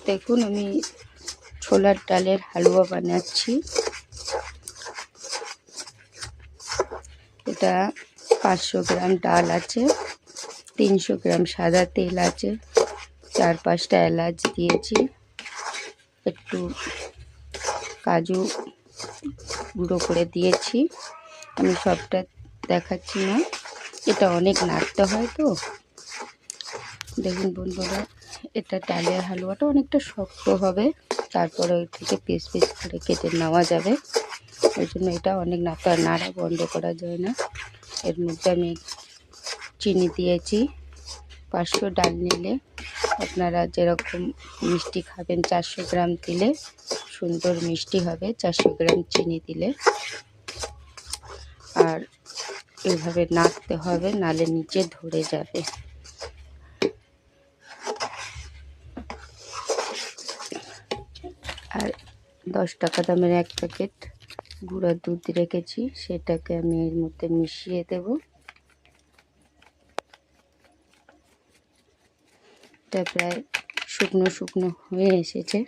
দেখুন আমি ছোলার ডালের হালুয়া বানাচ্ছি। এটা 500 গ্রাম ডাল আছে, 300 গ্রাম সাদা তেল আছে, 4-5টা এলাচ দিয়েছি, একটু কাজু গুঁড়ো করে দিয়েছি। আমি সবটা দেখাচ্ছি না, এটা অনেক নাড়তে হয় তো। দেখুন বন্ধুরা, এটা ডালের হালুয়াটা অনেকটা শক্ত হবে, তারপরে ওই থেকে পিস পিস করে কেটে নেওয়া যাবে। ওই জন্য এটা অনেক নাড়া বন্ধ করা যায় না। এর মধ্যে আমি চিনি দিয়েছি। 500 ডাল নিলে আপনারা যেরকম মিষ্টি খাবেন 400 গ্রাম দিলে সুন্দর মিষ্টি হবে, 400 গ্রাম চিনি দিলে। আর এইভাবে নাড়তে হবে, নালে নিচে ধরে যাবে। আর 10 টাকা দামের এক প্যাকেট গুঁড়া দুধ রেখেছি, সেটাকে আমি এর মধ্যে মিশিয়ে দেব। এটা প্রায় শুকনো শুকনো হয়ে এসেছে।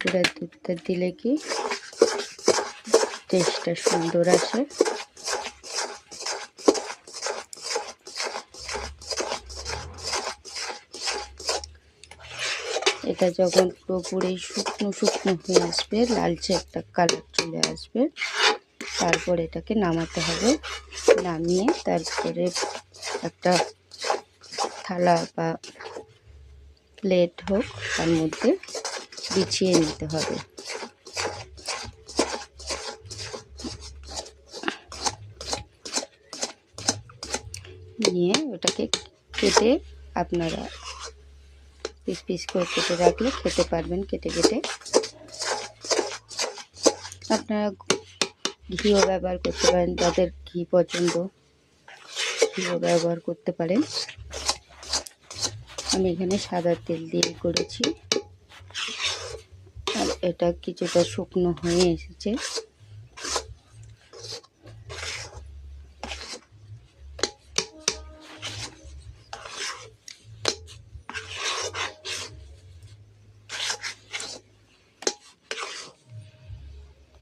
গুঁড়া দুধটা দিলে কি টেস্টটা সুন্দর আসে। এটা যখন পুরোপুরি শুকনো শুকনো হয়ে আসবে, লালচে একটা কালার চলে আসবে, তারপর এটাকে নামাতে হবে। নামিয়ে তারপরে একটা থালা বা প্লেট হোক তার মধ্যে বিছিয়ে নিতে হবে। নিয়ে ওটাকে কেটে আপনারা পিস পিস করে কেটে রাখলে খেতে পারবেন। কেটে কেটে আপনারা ঘিও ব্যবহার করতে পারেন, যাদের ঘি পছন্দ ঘিও ব্যবহার করতে পারেন। আমি এখানে সাদা তেল দিয়ে করেছি। আর এটা কিছুটা শুকনো হয়ে এসেছে,